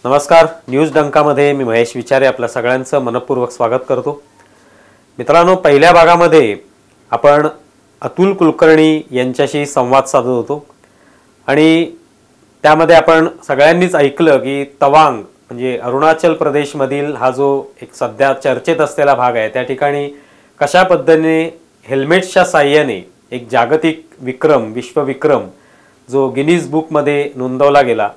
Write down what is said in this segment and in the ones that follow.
नमस्कार. न्यूज डंकामध्ये मी महेश विचारे आपल्या सगळ्यांचं मनपूर्वक स्वागत करतो. मित्रांनो, पहिल्या भागामध्ये आपण अतुल कुलकर्णी यांच्याशी संवाद साधत होतो आणि त्यामध्ये आपण सगळ्यांनीच ऐकलं की तवांग म्हणजे अरुणाचल प्रदेशमधील हा जो एक सध्या चर्चेत असलेला भाग आहे, त्या ठिकाणी कशा पद्धतीने हेल्मेट्सच्या साहाय्याने एक जागतिक विक्रम, विश्वविक्रम जो गिनीज बुकमध्ये नोंदवला गेला,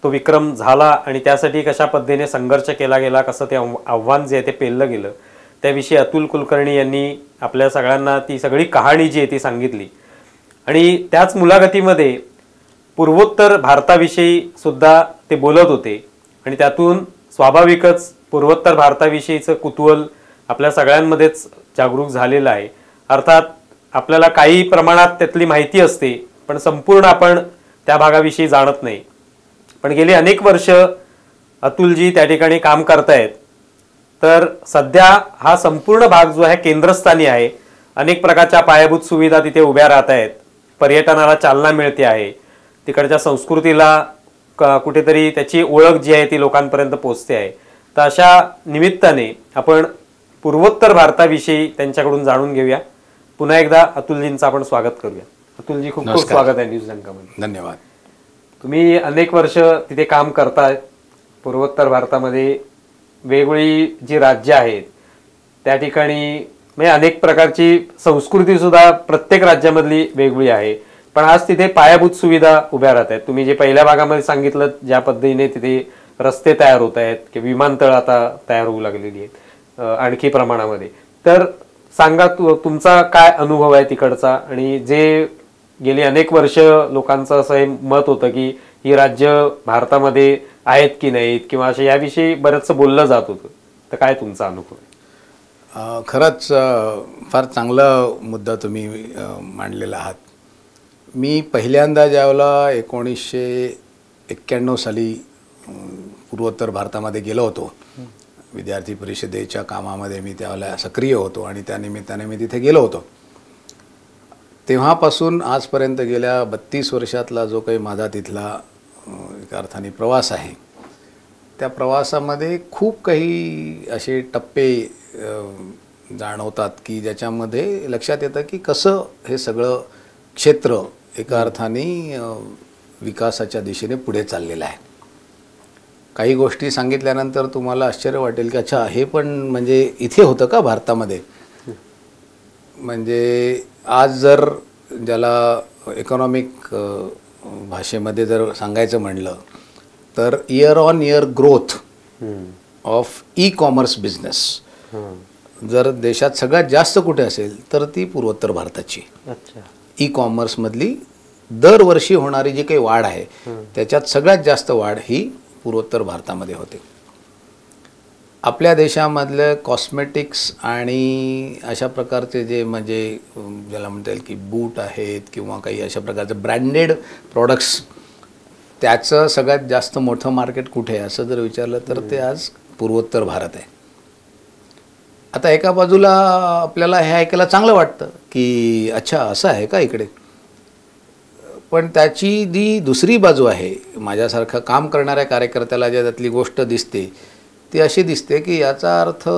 तो विक्रम झाला आणि त्यासाठी कशा पद्धतीने संघर्ष केला गेला, कसं ते आव्हान जे आहे ते पेललं गेलं, त्याविषयी अतुल कुलकर्णी यांनी आपल्या सगळ्यांना ती सगळी कहाणी जी आहे ती सांगितली. आणि त्याच मुलाखतीमध्ये पूर्वोत्तर भारताविषयी सुद्धा ते बोलत होते आणि त्यातून स्वाभाविकच पूर्वोत्तर भारताविषयीचं कुतूहल आपल्या सगळ्यांमध्येच जागरूक झालेलं आहे. अर्थात आपल्याला काही प्रमाणात त्यातली माहिती असते, पण संपूर्ण आपण त्या भागाविषयी जाणत नाही. पण गेली अनेक वर्ष अतुलजी त्या ठिकाणी काम करतायत. तर सध्या हा संपूर्ण भाग जो आहे केंद्रस्थानी आहे. अनेक प्रकारच्या पायाभूत सुविधा तिथे उभ्या राहत आहेत. पर्यटनाला चालना मिळते आहे. तिकडच्या संस्कृतीला कुठेतरी त्याची ओळख जी आहे ती लोकांपर्यंत पोहोचते आहे. तर अशा निमित्ताने आपण पूर्वोत्तर भारताविषयी त्यांच्याकडून जाणून घेऊया. पुन्हा एकदा अतुलजींचं आपण स्वागत करूया. अतुलजी, खूप खूप स्वागत आहे न्यूज डंकामध्ये. धन्यवाद. तुम्ही अनेक वर्ष तिथे काम करताय. पूर्वोत्तर भारतामध्ये वेगवेगळी जी राज्य आहेत त्या ठिकाणी म्हणजे अनेक प्रकारची संस्कृती सुद्धा प्रत्येक राज्यामधली वेगवेगळी आहे. पण आज तिथे पायाभूत सुविधा उभ्या राहत आहेत. तुम्ही जे पहिल्या भागामध्ये सांगितलं ज्या पद्धतीने तिथे रस्ते तयार होत आहेत की विमानतळ आता तयार होऊ लागलेली आहेत आणखी प्रमाणामध्ये, तर सांगा तुमचा काय अनुभव आहे तिकडचा. आणि जे गेली अनेक वर्ष लोकांचं असं हे मत होतं की ही राज्य भारतामध्ये आहेत की नाहीत किंवा अशा याविषयी बरंचसं बोललं जात होतं, तर काय तुमचा अनुभव आहे? खरंच फार चांगला मुद्दा तुम्ही मांडलेला आहात. मी पहिल्यांदा ज्यावेळेला 1991 साली पूर्वोत्तर भारतामध्ये गेलो होतो, विद्यार्थी परिषदेच्या कामामध्ये मी त्यावेळेला सक्रिय होतो आणि त्या निमित्ताने मी तिथे गेलो होतो. तेव्हापासून आजपर्यंत गेल्या 32 वर्षातला जो काही माझा तिथला एका अर्थाने प्रवास आहे, त्या प्रवासामध्ये खूप काही असे टप्पे जाणवतात की ज्याच्यामध्ये लक्षात येतं की कसं हे सगळं क्षेत्र एका अर्थाने विकासाच्या दिशेने पुढे चाललेलं आहे. काही गोष्टी सांगितल्यानंतर तुम्हाला आश्चर्य वाटेल की अच्छा, हे पण म्हणजे इथे होतं का भारतामध्ये. म्हणजे आज जर ज्याला इकॉनॉमिक भाषेमध्ये जर सांगायचं म्हणलं तर year on year growth of e commerce business जर देशात सगळ्यात जास्त कुठे असेल तर ती पूर्वोत्तर भारताची. ई कॉमर्समधली दरवर्षी होणारी जी काही वाढ आहे त्याच्यात सगळ्यात जास्त वाढ ही पूर्वोत्तर भारतामध्ये होते. आपल्या देशामधलं कॉस्मेटिक्स आणि अशा प्रकारचे जे म्हणजे ज्याला म्हणता येईल की बूट आहेत किंवा काही अशा प्रकारचे ब्रँडेड प्रॉडक्ट्स, त्याचं सगळ्यात जास्त मोठं मार्केट कुठे आहे असं जर विचारलं तर ते आज पूर्वोत्तर भारत आहे. आता एका बाजूला आपल्याला हे ऐकायला चांगलं वाटतं की अच्छा, असं आहे का इकडे. पण त्याची जी दुसरी बाजू आहे, माझ्यासारखं काम करणाऱ्या कार्यकर्त्याला ज्या त्यातली गोष्ट दिसते ती अशी दिसते की याचा अर्थ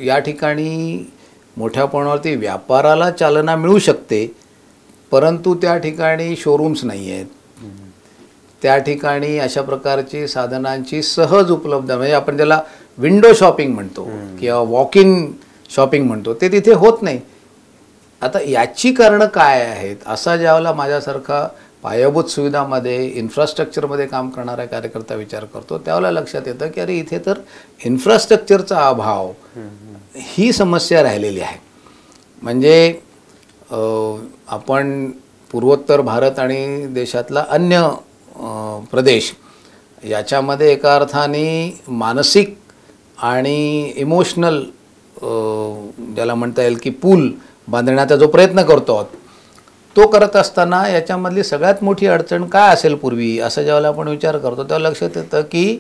या ठिकाणी मोठ्या प्रमाणावरती व्यापाराला चालना मिळू शकते, परंतु त्या ठिकाणी शोरूम्स नाही आहेत. त्या ठिकाणी अशा प्रकारची साधनांची सहज उपलब्ध, म्हणजे आपण ज्याला विंडो शॉपिंग म्हणतो किंवा वॉक इन शॉपिंग म्हणतो, ते तिथे होत नाही. आता याची कारणं काय आहेत असा ज्यावेळेला माझ्यासारखा पायाभूत सुविधामध्ये इन्फ्रास्ट्रक्चरमध्ये काम करणारा कार्यकर्ता विचार करतो, त्यावेळेला लक्षात येतं की अरे इथे तर इन्फ्रास्ट्रक्चरचा अभाव ही समस्या राहिलेली आहे. म्हणजे आपण पूर्वोत्तर भारत आणि देशातला अन्य प्रदेश याच्यामध्ये एका अर्थाने मानसिक आणि इमोशनल ज्याला म्हणता येईल की पूल बांधण्याचा जो प्रयत्न करतो आहोत, तो करत असताना याच्यामधली सगळ्यात मोठी अडचण काय असेल पूर्वी असं ज्यावेळेला आपण विचार करतो तेव्हा लक्षात येतं की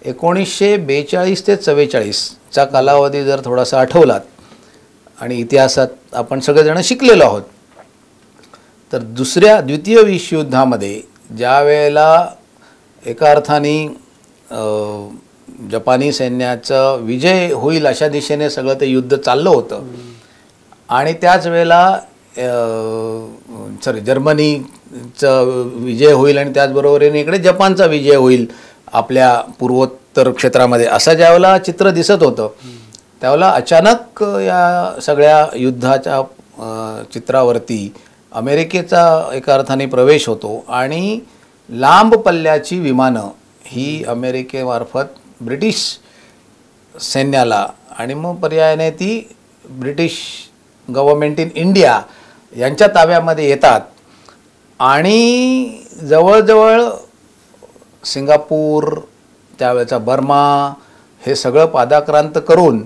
1942 ते 44चा कालावधी जर थोडासा आठवलात आणि इतिहासात आपण सगळेजण शिकलेलो आहोत, तर द्वितीय विश्वयुद्धामध्ये ज्या वेळेला एका अर्थाने जपानी सैन्याचा विजय होईल अशा दिशेने सगळं ते युद्ध चाललं होतं आणि त्याच वेळेला जर्मनीचा विजय होईल आणि त्याचबरोबरीने इकडे जपानचा विजय होईल आपल्या पूर्वोत्तर क्षेत्रामध्ये असं ज्यावेळेला चित्र दिसत होतं त्यावेळेला अचानक या सगळ्या युद्धाच्या चित्रावरती अमेरिकेचा एका अर्थाने प्रवेश होतो आणि लांब पल्ल्याची विमानं ही अमेरिकेमार्फत ब्रिटिश सैन्याला आणि मग पर्यायाने ती ब्रिटिश गव्हर्मेंट इन इंडिया यांच्या ताब्यामध्ये येतात आणि जवळजवळ सिंगापूर त्यावेळेचा बर्मा हे सगळं पादाक्रांत करून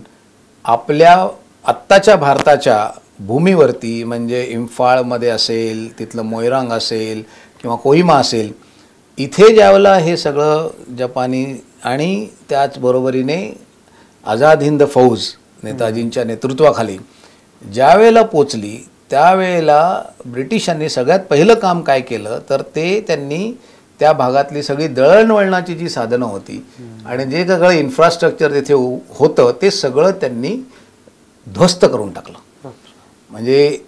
आपल्या आत्ताच्या भारताच्या भूमीवरती म्हणजे इम्फाळमध्ये असेल तिथलं मोइरांग असेल किंवा कोहिमा असेल इथे ज्यावेळेला हे सगळं जपानी आणि त्याचबरोबरीने आझाद हिंद फौज नेताजींच्या नेतृत्वाखाली ज्यावेळेला पोचली त्यावेळेला ब्रिटिशांनी सगळ्यात पहिलं काम काय केलं तर ते त्यांनी त्या भागातली सगळी दळणवळणाची जी साधनं होती आणि जे सगळं इन्फ्रास्ट्रक्चर तिथे होतं ते सगळं त्यांनी ध्वस्त करून टाकलं. म्हणजे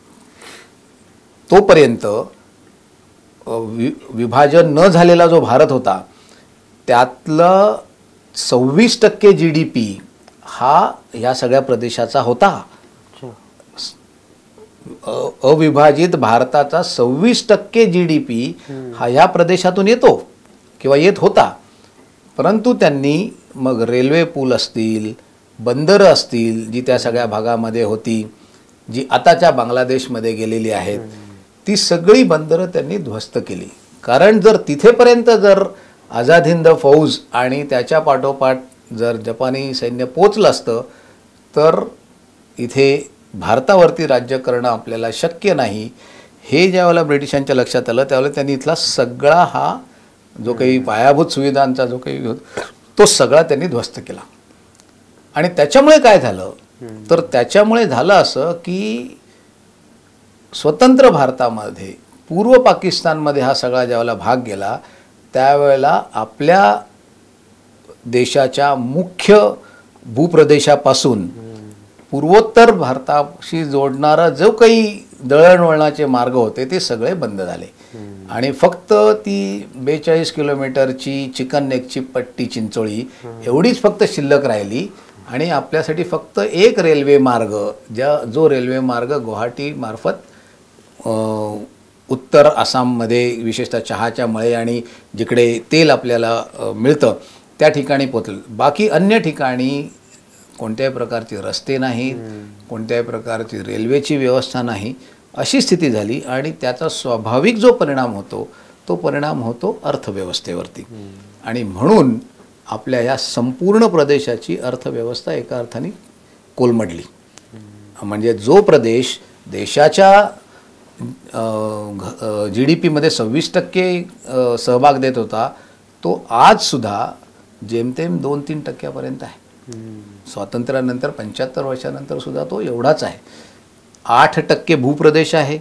तोपर्यंत विभाजन न झालेला जो भारत होता त्यातलं 26% GDP हा ह्या सगळ्या प्रदेशाचा होता. अविभाजित भारताचा 26% GDP हा ह्या प्रदेशातून येतो किंवा येत होता. परंतु त्यांनी मग रेल्वे पूल असतील बंदरं असतील जी त्या सगळ्या भागामध्ये होती जी आताच्या बांगलादेशमध्ये गेलेली आहेत ती सगळी बंदरं त्यांनी ध्वस्त केली. कारण जर तिथेपर्यंत जर आझाद हिंद फौज आणि त्याच्या पाठोपाठ जर जपानी सैन्य पोचलं असतं तर इथे भारतावरती राज्य करणं आपल्याला शक्य नाही हे ज्यावेळेला ब्रिटिशांच्या लक्षात आलं त्यावेळेला त्यांनी इथला सगळा हा जो काही पायाभूत सुविधांचा जो काही तो सगळा त्यांनी ध्वस्त केला. आणि त्याच्यामुळे काय झालं तर त्याच्यामुळे झालं असं की स्वतंत्र भारतामध्ये पूर्व पाकिस्तानमध्ये हा सगळा ज्यावेळेला भाग गेला त्यावेळेला आपल्या देशाच्या मुख्य भूप्रदेशापासून पूर्वोत्तर भारताशी जोडणारा जो काही दळणवळणाचे मार्ग होते ते सगळे बंद झाले आणि फक्त ती 42 किलोमीटरची चिकन नेकची पट्टी चिंचोळी एवढीच फक्त शिल्लक राहिली आणि आपल्यासाठी फक्त एक रेल्वे मार्ग जो रेल्वे मार्ग गुवाहाटी मार्फत उत्तर आसाममध्ये विशेषतः चहाच्या मळे आणि जिकडे तेल आपल्याला मिळतं त्या ठिकाणी पोचलं. बाकी अन्य ठिकाणी कोणत्याही प्रकारचे रस्ते नाहीत कोणत्याही प्रकारची रेल्वेची व्यवस्था नाही अशी स्थिती झाली आणि त्याचा स्वाभाविक जो परिणाम होतो तो परिणाम होतो अर्थव्यवस्थेवरती. आणि म्हणून आपल्या या संपूर्ण प्रदेशाची अर्थव्यवस्था एका अर्थाने कोलमडली. म्हणजे जो प्रदेश देशाच्या GDPमध्ये 26% सहभाग देत होता तो आजसुद्धा जेमतेम 2-3% आहे. स्वातंत्र्यानंतर 75 वर्षानंतर सुद्धा तो एवढाच आहे. 8% भूप्रदेश आहे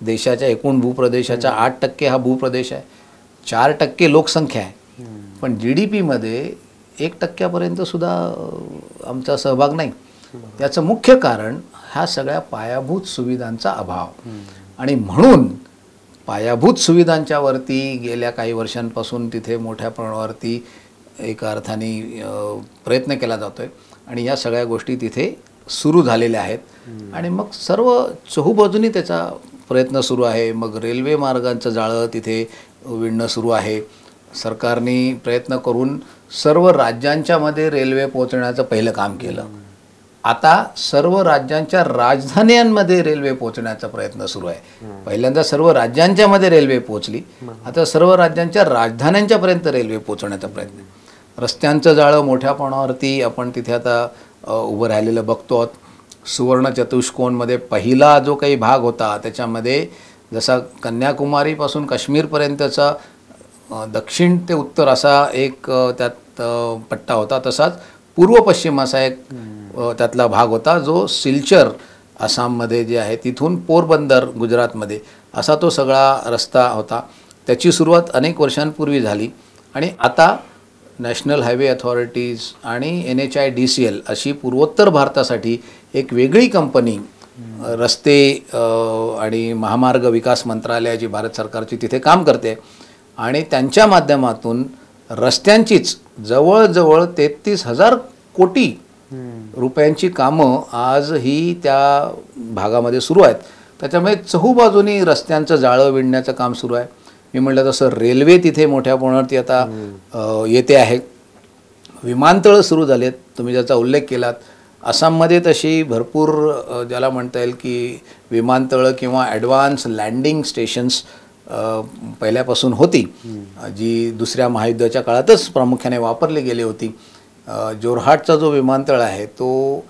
देशाच्या एकूण भूप्रदेशाचा 8% हा भूप्रदेश आहे. 4% लोकसंख्या आहे पण GDPमध्ये 1% सुद्धा आमचा सहभाग नाही. याचं मुख्य कारण ह्या सगळ्या पायाभूत सुविधांचा अभाव. आणि म्हणून पायाभूत सुविधांच्या वरती गेल्या काही वर्षांपासून तिथे मोठ्या प्रमाणावरती एका अर्थाने प्रयत्न केला जातोय आणि या सगळ्या गोष्टी तिथे सुरू झालेल्या आहेत. आणि मग सर्व चहूबाजूनी त्याचा प्रयत्न सुरू आहे. मग रेल्वे मार्गांचं जाळं तिथे विणणं सुरू आहे. सरकारने प्रयत्न करून सर्व राज्यांच्या मध्ये रेल्वे पोहोचण्याचं पहिलं काम केलं. आता सर्व राज्यांच्या राजधान्यांमध्ये रेल्वे पोहोचण्याचा प्रयत्न सुरू आहे. पहिल्यांदा सर्व राज्यांच्या मध्ये रेल्वे पोहोचली आता सर्व राज्यांच्या राजधान्यांच्यापर्यंत रेल्वे पोहोचण्याचा प्रयत्न. रस्त्यांचं जाळं मोठ्या प्रमाणावरती आपण तिथे आता उभं राहिलेलं बघतो. सुवर्ण चतुष्कोनमध्ये पहिला जो काही भाग होता त्याच्यामध्ये जसा कन्याकुमारीपासून काश्मीरपर्यंतचा दक्षिण ते उत्तर असा एक त्यात पट्टा होता तसाच पूर्व पश्चिम असा एक त्यातला भाग होता जो सिलचर आसाममध्ये जे आहे तिथून पोरबंदर गुजरातमध्ये असा तो सगळा रस्ता होता. त्याची सुरुवात अनेक वर्षांपूर्वी झाली आणि आता नॅशनल हायवे अथॉरिटीज आणि NHIDCL अशी पूर्वोत्तर भारतासाठी एक वेगळी कंपनी रस्ते आणि महामार्ग विकास मंत्रालयाची भारत सरकारची तिथे काम करते आणि त्यांच्या माध्यमातून रस्त्यांचीच जवळजवळ 33,000 कोटी रुपयांची कामं आजही त्या भागामध्ये सुरू आहेत. त्याच्यामुळे चहूबाजूनी रस्त्यांचं जाळं विणण्याचं काम सुरू आहे. मी म्हटलं तसं रेल्वे तिथे मोठ्या प्रमाणावरती आता येते आहे. विमानतळं सुरू झालेत, तुम्ही ज्याचा उल्लेख केलात. आसाममध्ये तशी भरपूर ज्याला म्हणता येईल की विमानतळं किंवा ॲडव्हान्स लँडिंग स्टेशन्स पहिल्यापासून होती, जी दुसऱ्या महायुद्धाच्या काळातच प्रामुख्याने वापरली गेली होती. जोरहाटचा जो विमानतळ आहे तो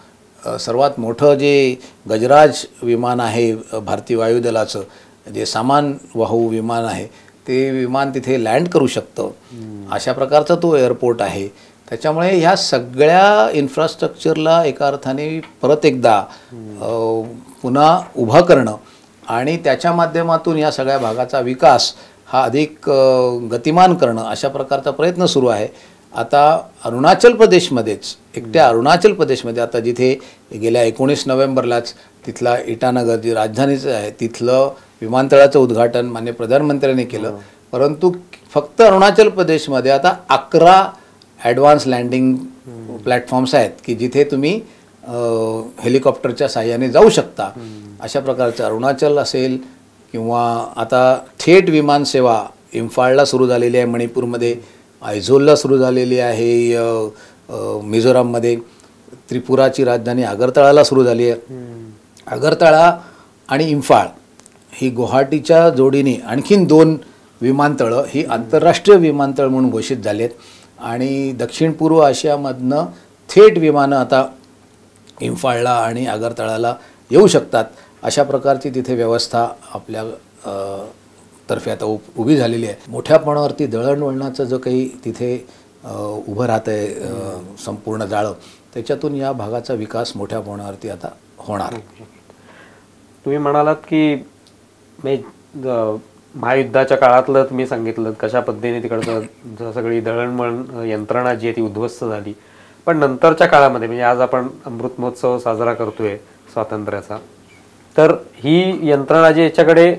सर्वात मोठं जे गजराज विमान आहे भारतीय वायुदलाचं, जे सामान वाहू विमान आहे, ते विमान तिथे लँड करू शकतं. अशा प्रकारचा तो एअरपोर्ट आहे. त्याच्यामुळे ह्या सगळ्या इन्फ्रास्ट्रक्चरला एका अर्थाने परत एकदा पुन्हा उभा करणं आणि त्याच्या माध्यमातून या सगळ्या भागाचा विकास हा अधिक गतिमान करणं अशा प्रकारचा प्रयत्न सुरू आहे. आता अरुणाचल प्रदेशमध्येच, एकट्या अरुणाचल प्रदेशमध्ये आता जिथे गेल्या 19 नोव्हेंबरलाच तिथला इटानगर जी राजधानीचं आहे तिथलं विमानतळाचं उद्घाटन माननीय प्रधानमंत्र्यांनी केलं. परंतु फक्त अरुणाचल प्रदेशमध्ये आता 11 ॲडव्हान्स लँडिंग प्लॅटफॉर्म्स आहेत की जिथे तुम्ही हेलिकॉप्टरच्या साहाय्याने जाऊ शकता. अशा प्रकारचं अरुणाचल असेल किंवा आता थेट विमानसेवा इम्फाळला सुरू झालेली आहे, मणिपूरमध्ये आयझोलला सुरू झालेली आहे, मिझोराममध्ये त्रिपुराची राजधानी आगरतळाला सुरू झाली आहे. आगरतळा आणि इम्फाळ ही गुवाहाटीच्या जोडीने आणखीन 2 विमानतळं ही आंतरराष्ट्रीय विमानतळ म्हणून घोषित झाली आहेत आणि दक्षिण पूर्व आशियामधनं थेट विमानं आता इम्फाळला आणि आगरतळाला येऊ शकतात. अशा प्रकारची तिथे व्यवस्था आपल्या तर्फे आता उभी झालेली आहे. मोठ्या प्रमाणावरती दळणवळणाचं जो काही तिथे उभं राहतं आहे संपूर्ण जाळं, त्याच्यातून या भागाचा विकास मोठ्या प्रमाणावरती आता होणार. तुम्ही म्हणालात की महायुद्धाच्या काळातलं तुम्ही सांगितलं कशा पद्धतीने तिकडचं सगळी दळणवळण यंत्रणा जी आहे ती उद्ध्वस्त झाली. पण नंतरच्या काळामध्ये म्हणजे आज आपण अमृत महोत्सव साजरा करतोय स्वातंत्र्याचा, तर ही यंत्रणा जी याच्याकडे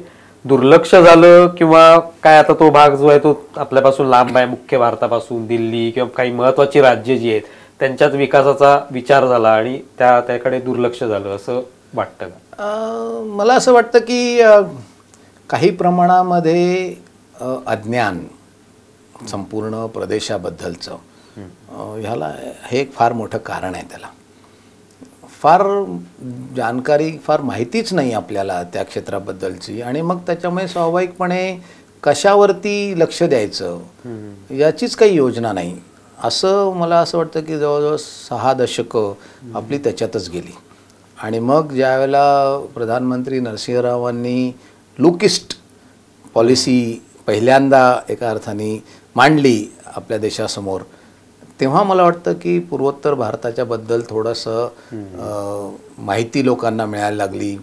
दुर्लक्ष झालं किंवा काय, आता तो भाग जो आहे तो आपल्यापासून लांब आहे, मुख्य भारतापासून दिल्ली किंवा काही महत्त्वाची राज्य जी आहेत त्यांच्यात विकासाचा विचार झाला आणि त्याकडे दुर्लक्ष झालं असं वाटतं का? मला असं वाटतं की काही प्रमाणामध्ये अज्ञान संपूर्ण प्रदेशाबद्दलचं ह्याला हे एक फार मोठं कारण आहे. त्याला फार जानकारी, फार माहितीच नाही आपल्याला त्या क्षेत्राबद्दलची आणि मग त्याच्यामुळे स्वाभाविकपणे कशावरती लक्ष द्यायचं याचीच काही योजना नाही. असं मला असं वाटतं की जवळजवळ 6 दशकं आपली त्याच्यातच गेली आणि मग ज्यावेळेला प्रधानमंत्री नरसिंहरावांनी लुक ईस्ट पॉलिसी पहिल्यांदा एका अर्थाने मांडली आपल्या देशासमोर, तेव्हा मला वाटतं की पूर्वोत्तर भारताच्याबद्दल थोडंसं माहिती लोकांना मिळायला लागली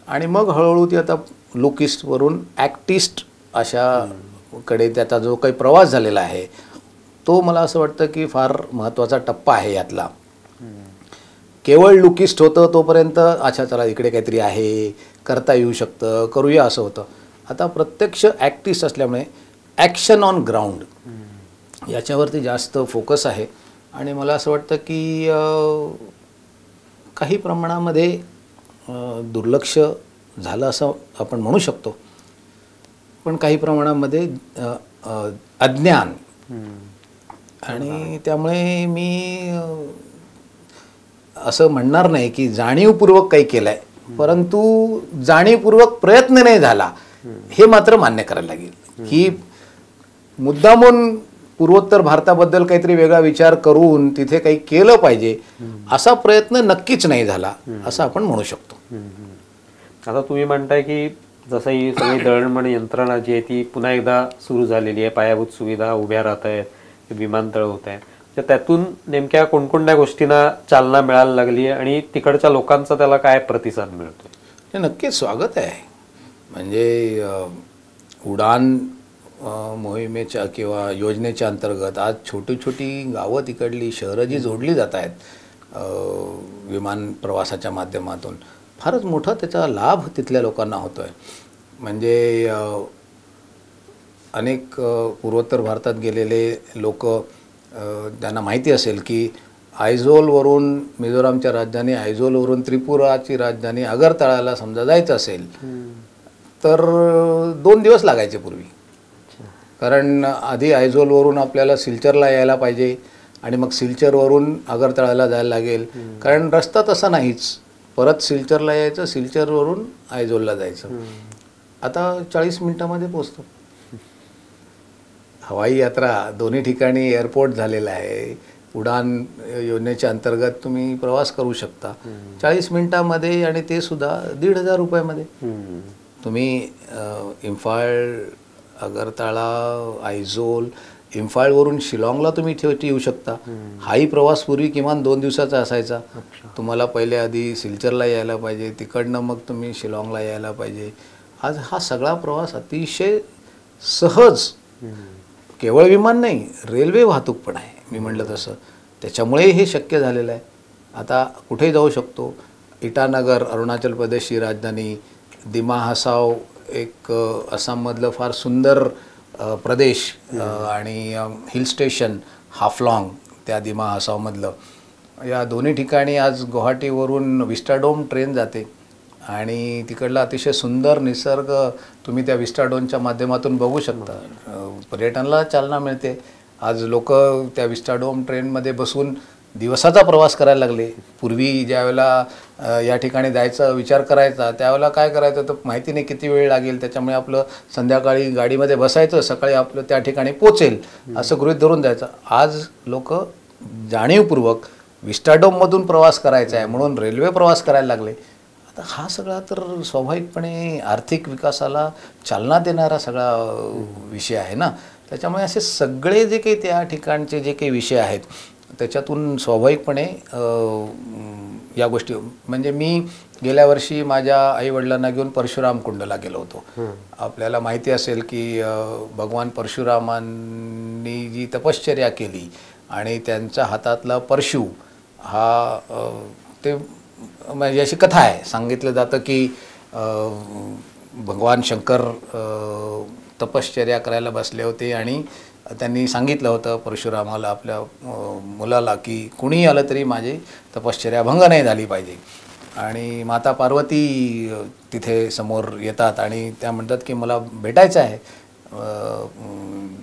आणि मग हळूहळू ती आता लुक ईस्टवरून ॲक्ट ईस्ट अशाकडे त्याचा जो काही प्रवास झालेला आहे तो मला असं वाटतं की फार महत्त्वाचा टप्पा आहे यातला. केवळ लुक ईस्ट होतं तोपर्यंत अच्छा चला इकडे काहीतरी आहे, करता येऊ शकतं, करूया असं होतं. आता प्रत्यक्ष ॲक्ट ईस्ट असल्यामुळे ॲक्शन ऑन ग्राउंड याच्यावरती जास्त फोकस आहे आणि मला असं वाटतं की काही प्रमाणामध्ये दुर्लक्ष झालं असं आपण म्हणू शकतो, पण काही प्रमाणामध्ये अज्ञान आणि त्यामुळे मी असं म्हणणार नाही की जाणीवपूर्वक काही केलं आहे, परंतु जाणीवपूर्वक प्रयत्न नाही झाला हे मात्र मान्य करायला लागेल की मुद्दामून पूर्वोत्तर भारताबद्दल काहीतरी वेगळा विचार करून तिथे काही केलं पाहिजे असा प्रयत्न नक्कीच नाही झाला असं आपण म्हणू शकतो. आता तुम्ही म्हणताय की जसं ही सगळी दळणवळण यंत्रणा जी आहे ती पुन्हा एकदा सुरू झालेली आहे, पायाभूत सुविधा उभ्या राहत आहेत, विमानतळ होत आहे, तर त्यातून नेमक्या कोणकोणत्या गोष्टींना चालना मिळायला लागली आहे आणि तिकडच्या लोकांचा त्याला काय प्रतिसाद मिळतो? हे नक्कीच स्वागत आहे. म्हणजे उडान मोहिमेच्या किंवा योजनेच्या अंतर्गत आज छोटी छोटी गावं तिकडली शहरं जी जोडली जात आहेत विमान प्रवासाच्या माध्यमातून, फारच मोठा त्याचा लाभ तिथल्या लोकांना होतो आहे. म्हणजे अनेक पूर्वोत्तर भारतात गेलेले लोक, त्यांना माहिती असेल की आयझोलवरून, मिझोरामच्या राजधानी आयझोलवरून त्रिपुराची राजधानी अगरतळाला समजा जायचं असेल तर 2 दिवस लागायचे पूर्वी. कारण आधी आयझोलवरून आपल्याला सिलचरला यायला पाहिजे आणि मग सिलचरवरून अगरतळाला जायला लागेल, कारण रस्ता तसा नाहीच. परत सिलचरला यायचं, सिलचरवरून आयझोलला जायचं. आता 40 मिनिटामध्ये पोचतो. हवाई यात्रा दोन्ही ठिकाणी एअरपोर्ट झालेला आहे. उडान योजनेच्या अंतर्गत तुम्ही प्रवास करू शकता 40 मिनिटामध्ये, आणि ते सुद्धा 1,500 रुपयामध्ये. तुम्ही इम्फाळ, अगरतळा, आयझोल, इम्फाळवरून शिलाँगला तुम्ही येऊ शकता. हाही प्रवास पूर्वी किमान 2 दिवसाचा असायचा. तुम्हाला पहिले आधी सिलचरला यायला पाहिजे, तिकडनं मग तुम्ही शिलाँगला यायला पाहिजे. आज हा सगळा प्रवास अतिशय सहज, केवळ विमान नाही, रेल्वे वाहतूक पण आहे. मी म्हटलं तसं त्याच्यामुळे हे शक्य झालेलं आहे. आता कुठेही जाऊ शकतो. इटानगर अरुणाचल प्रदेशची राजधानी, दिमा हसाव एक आसाममधलं फार सुंदर प्रदेश, आणि हिल स्टेशन हाफलॉंग त्या दिमा हसावमधलं, या दोन्ही ठिकाणी आज गुवाहाटीवरून विस्टाडोम ट्रेन जाते आणि तिकडला अतिशय सुंदर निसर्ग तुम्ही त्या विस्टाडोमच्या माध्यमातून बघू शकता. पर्यटनाला चालना मिळते. आज लोक त्या विस्टाडोम ट्रेनमध्ये बसून दिवसाचा प्रवास करायला लागले. पूर्वी ज्या वेळेला या ठिकाणी जायचा विचार करायचा त्यावेळेला काय करायचं तर माहिती नाही किती वेळ लागेल, त्याच्यामुळे आपलं संध्याकाळी गाडीमध्ये बसायचं, सकाळी आपलं त्या ठिकाणी पोचेल असं गृहीत धरून जायचं. आज लोक जाणीवपूर्वक विस्टाडोममधून प्रवास करायचा आहे म्हणून रेल्वे प्रवास करायला लागले. आता हा सगळा तर स्वाभाविकपणे आर्थिक विकासाला चालना देणारा सगळा विषय आहे ना. त्याच्यामुळे असे सगळे जे काही त्या ठिकाणचे जे काही विषय आहेत त्याच्यातून स्वाभाविकपणे या गोष्टी, म्हणजे मी गेल्या वर्षी माझ्या आईवडिलांना घेऊन परशुराम कुंडला गेलो होतो. आपल्याला माहिती असेल की भगवान परशुरामांनी जी तपश्चर्या केली आणि त्यांच्या हातातला परशु हा, ते म्हणजे अशी कथा आहे. सांगितलं जातं की भगवान शंकर तपश्चर्या करायला बसले होते आणि त्यांनी सांगितलं होतं परशुरामाला, आपल्या मुलाला, की कुणीही आलं तरी माझी तपश्चर्या भंग नाही झाली पाहिजे. आणि माता पार्वती तिथे समोर येतात आणि त्या म्हणतात की मला भेटायचं आहे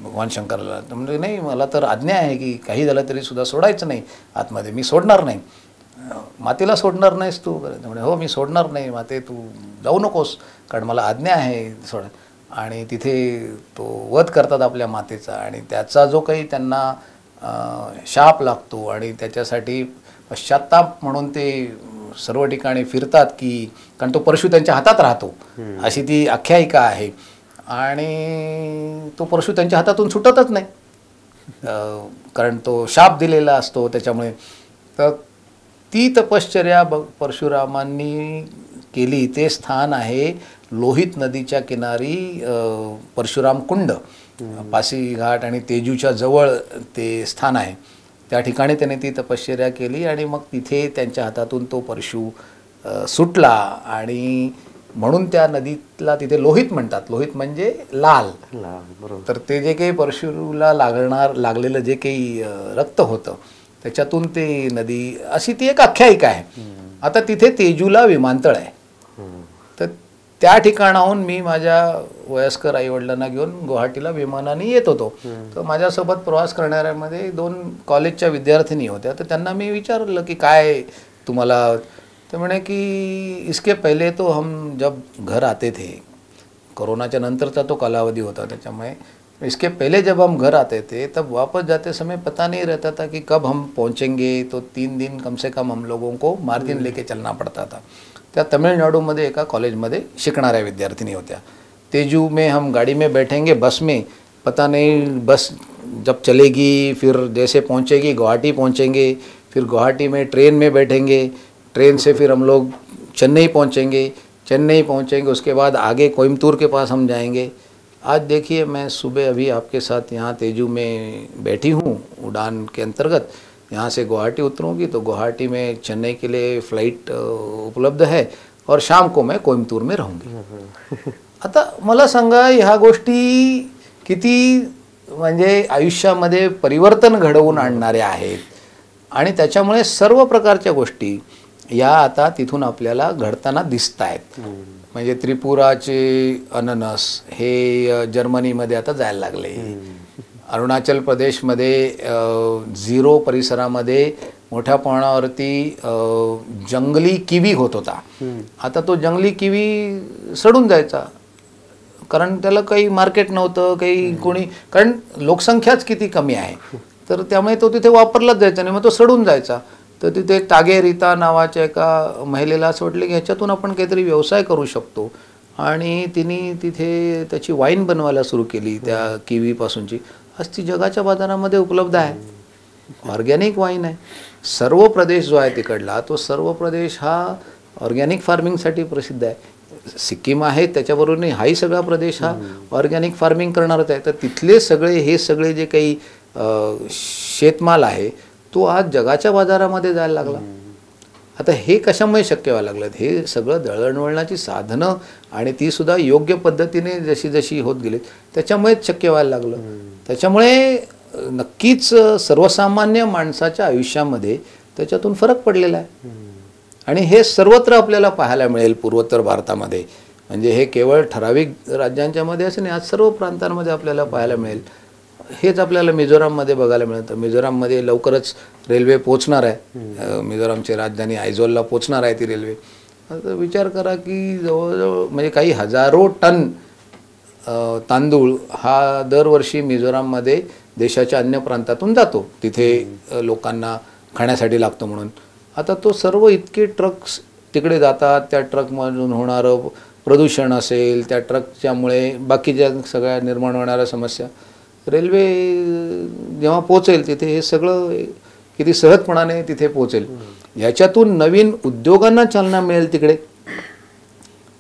भगवान शंकरला. तर म्हणजे नाही, मला तर आज्ञा आहे की काही झालं तरी सुद्धा सोडायचं नाही आतमध्ये, मी सोडणार नाही. मातेला सोडणार नाहीस तू? म्हणजे हो मी सोडणार नाही माते, तू जाऊ नकोस कारण मला आज्ञा आहे सोड. आणि तिथे तो वध करतात आपल्या मातेचा आणि त्याचा जो काही त्यांना शाप लागतो आणि त्याच्यासाठी पश्चात्ताप म्हणून ते सर्व ठिकाणी फिरतात, की कारण तो परशु त्यांच्या हातात राहतो अशी ती आख्यायिका आहे. आणि तो परशु त्यांच्या हातातून सुटतच नाही कारण तो शाप दिलेला असतो त्याच्यामुळे. तर ती तपश्चर्या परशुरामांनी केली ते स्थान आहे लोहित नदीच्या किनारी परशुराम कुंड, पासी घाट आणि तेजूच्या जवळ ते स्थान आहे. त्या ठिकाणी त्याने ती तपश्चर्या केली आणि मग तिथे त्यांच्या हातातून तो परशु सुटला आणि म्हणून त्या नदीला तिथे लोहित म्हणतात. लोहित म्हणजे लाल. तर ते जे काही परशुला लागलेलं जे काही रक्त होतं त्याच्यातून ते नदी, अशी ती एक आख्यायिका आहे. आता तिथे तेजूला विमानतळ आहे. तर त्या ठिकाणाहून मी माझ्या वयस्कर आईवडिलांना घेऊन गुवाहाटीला विमानाने येत होतो. तर माझ्यासोबत प्रवास करणाऱ्यामध्ये 2 कॉलेजच्या विद्यार्थिनी होत्या. तर त्यांना मी विचारलं की काय तुम्हाला, ते म्हणे कि इसके पहले तो हम जब घर आते थे, कोरोनाच्या नंतरचा तो कालावधी होता, त्याच्यामुळे इसके पहले जब हम घर आते थे तब वापस जाते समय पता नहीं रहता था कि कब हम पहुंचेंगे. तो 3 दिन कम से कम हम लोगों को मार्जिन लेके चलना पड़ता था. त्या तमिळनाडूमध्ये एका कॉलेजमध्ये शिकणाऱ्या विद्यार्थिनी होत्या. तेजू में हम गाड़ी में बैठेंगे, बस में पता नहीं बस जब चलेगी फिर जैसे पहुंचेगी गुवाहाटी पहुंचेंगे, फिर गुवाहाटी में ट्रेन में बैठेंगे, ट्रेन से फिर हम लोग चेन्नई पहुंचेंगे, चेन्नई पहुंचेंगे उसके बाद आगे कोयम्बतूर के पास हम जाएंगे. आज देखिए मैं सुबह अभी आपके साथ यहाँ तेजू में बैठी हूँ उड़ान के अंतर्गत, यहाँ से गुवाहाटी उतरूँगी तो गुवाहाटी में चेन्नई के लिए फ़्लाइट उपलब्ध है और शाम को मैं कोइंबतूर में रहूँगी. आता मला सांगा ह्या गोष्टी किती म्हणजे आयुष्यामध्ये परिवर्तन घडवून आणणाऱ्या आहेत आणि त्याच्यामुळे सर्व प्रकारच्या गोष्टी या आता तिथून आपल्याला घडताना दिसत आहेत. म्हणजे त्रिपुराचे अननस हे जर्मनीमध्ये आता जायला लागले. अरुणाचल प्रदेशमध्ये झिरो परिसरामध्ये मोठ्या प्रमाणावरती जंगली किवी होत होता. आता तो जंगली किवी सडून जायचा कारण त्याला काही मार्केट नव्हतं, काही कोणी, कारण लोकसंख्याच किती कमी आहे तर त्यामुळे तो तिथे वापरलाच जायचा नाही, मग तो सडून जायचा. तर तिथे तागे रीता नावाच्या एका महिलेला असं वाटलं की ह्याच्यातून आपण काहीतरी व्यवसाय करू शकतो आणि तिने तिथे त्याची वाईन बनवायला सुरू केली त्या किवीपासूनची. आज ती जगाच्या बाजारामध्ये उपलब्ध आहे. ऑर्गॅनिक वाईन आहे. सर्व प्रदेश जो आहे तिकडला तो सर्व प्रदेश हा ऑर्गॅनिक फार्मिंगसाठी प्रसिद्ध आहे. सिक्कीम आहे त्याच्याबरोबर हाही सगळा प्रदेश हा ऑर्गॅनिक फार्मिंग करणारच आहे. तर तिथले सगळे हे सगळे जे काही शेतमाल आहे तो आज जगाच्या बाजारामध्ये जायला लागला. आता हे कशामुळे शक्य व्हायला लागलं? हे सगळं दळणवळणाची साधनं आणि ती सुद्धा योग्य पद्धतीने जशी जशी होत गेली त्याच्यामुळेच शक्य व्हायला लागलं. त्याच्यामुळे नक्कीच सर्वसामान्य माणसाच्या आयुष्यामध्ये त्याच्यातून फरक पडलेला आहे आणि हे सर्वत्र आपल्याला पाहायला मिळेल पूर्वोत्तर भारतामध्ये. म्हणजे हे केवळ ठराविक राज्यांच्या मध्ये असं नाही, आज सर्व प्रांतांमध्ये आपल्याला पाहायला मिळेल. हेच आपल्याला मिझोराममध्ये बघायला मिळतं. मिझोराममध्ये लवकरच रेल्वे पोचणार आहे. मिझोरामची राजधानी आयझॉलला पोचणार आहे ती रेल्वे. आता विचार करा की जवळजवळ म्हणजे काही हजारो टन तांदूळ हा दरवर्षी मिझोराममध्ये देशाच्या अन्य प्रांतातून जातो, तिथे लोकांना खाण्यासाठी लागतो म्हणून. आता तो सर्व इतके ट्रक्स तिकडे जातात, त्या ट्रकमधून होणारं प्रदूषण असेल, त्या ट्रकच्यामुळे बाकीच्या सगळ्या निर्माण होणाऱ्या समस्या, रेल्वे जेव्हा पोचेल तिथे हे सगळं किती सहजपणाने तिथे पोचेल. याच्यातून नवीन उद्योगांना चालना मिळेल, तिकडे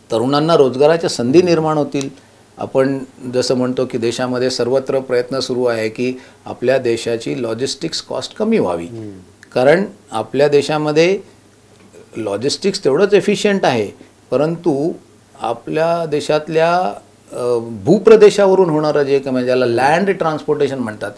तरुणांना रोजगाराच्या संधी निर्माण होतील. आपण जसं म्हणतो की देशामध्ये सर्वत्र प्रयत्न सुरू आहे की आपल्या देशाची लॉजिस्टिक्स कॉस्ट कमी व्हावी, कारण आपल्या देशामध्ये लॉजिस्टिक्स तेवढंच एफिशियंट आहे, परंतु आपल्या देशातल्या भूप्रदेशावरून होणारं जे म्हणजे ज्याला लँड ट्रान्सपोर्टेशन म्हणतात,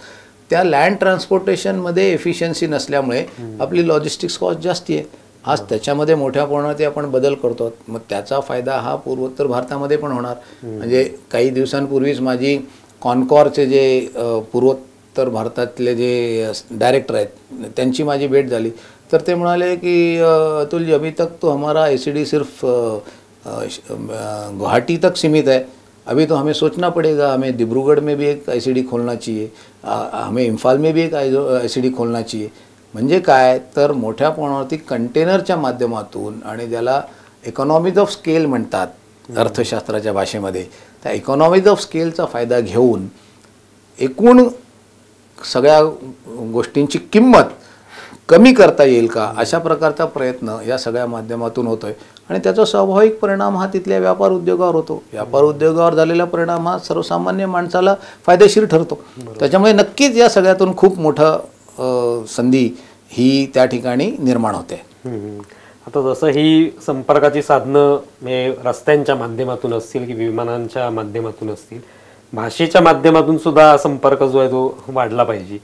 त्या लँड ट्रान्सपोर्टेशनमध्ये एफिशियन्सी नसल्यामुळे आपली लॉजिस्टिक्स कॉस्ट जास्ती आहे. आज त्याच्यामध्ये मोठ्या प्रमाणात आपण बदल करतो. मग त्याचा फायदा हा पूर्वोत्तर भारतामध्ये पण होणार. म्हणजे काही दिवसांपूर्वीच माझी कॉनकॉरचे जे पूर्वोत्तर भारतातले जे डायरेक्टर आहेत त्यांची माझी भेट झाली. तर ते म्हणाले की अतुल जी, अभी तक तो हमारा एसीडी सिर्फ गुवाहाटी तक सीमित है, अभी तो हमें सोचना पड़ेगा, हमें डिब्रूगढ़ में भी एक आईसीडी खोलना चाहिए, हमें इम्फाल में भी एक आईसीडी खोलना चाहिए. म्हणजे काय तर मोठ्या प्रमाणावरती कंटेनरच्या माध्यमातून आणि ज्याला इकॉनॉमीज ऑफ स्केल म्हणतात अर्थशास्त्राच्या भाषेमध्ये, त्या इकॉनॉमीज ऑफ स्केलचा फायदा घेऊन एकूण सगळ्या गोष्टींची किंमत कमी करता येईल का, अशा प्रकारचा प्रयत्न या सगळ्या माध्यमातून होतोय. आणि त्याचा स्वाभाविक परिणाम हा तिथल्या व्यापार उद्योगावर होतो. व्यापार उद्योगावर झालेला परिणाम हा सर्वसामान्य माणसाला फायदेशीर ठरतो. त्याच्यामुळे नक्कीच या सगळ्यातून खूप मोठं संधी ही त्या ठिकाणी निर्माण होते. आता जसं ही संपर्काची साधनं म्हणजे रस्त्यांच्या माध्यमातून असतील की विमानांच्या माध्यमातून असतील, भाषेच्या माध्यमातून सुद्धा संपर्क जो आहे तो वाढला पाहिजे.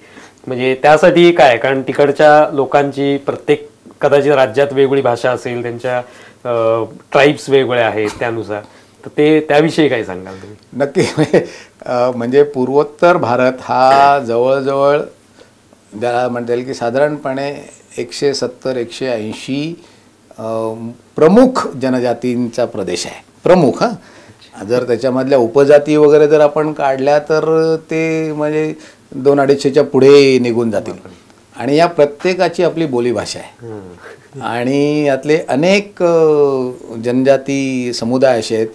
म्हणजे त्यासाठी काय, कारण तिकडच्या लोकांची प्रत्येक कदाचित राज्यात वेगळी भाषा असेल, त्यांच्या ट्राईब्स वेगळे आहेत त्यानुसार, तर ते त्याविषयी काय सांगाल तुम्ही? नक्की. म्हणजे पूर्वोत्तर भारत हा जवळजवळ ज्याला म्हणता येईल की साधारणपणे 170-180 प्रमुख जनजातींचा प्रदेश आहे. प्रमुख. जर त्याच्यामधल्या उपजाती वगैरे जर आपण काढल्या तर ते म्हणजे 200-250च्या पुढे निघून जातील. आणि या प्रत्येकाची आपली बोलीभाषा आहे आणि यातले अनेक जनजाती समुदाय असे आहेत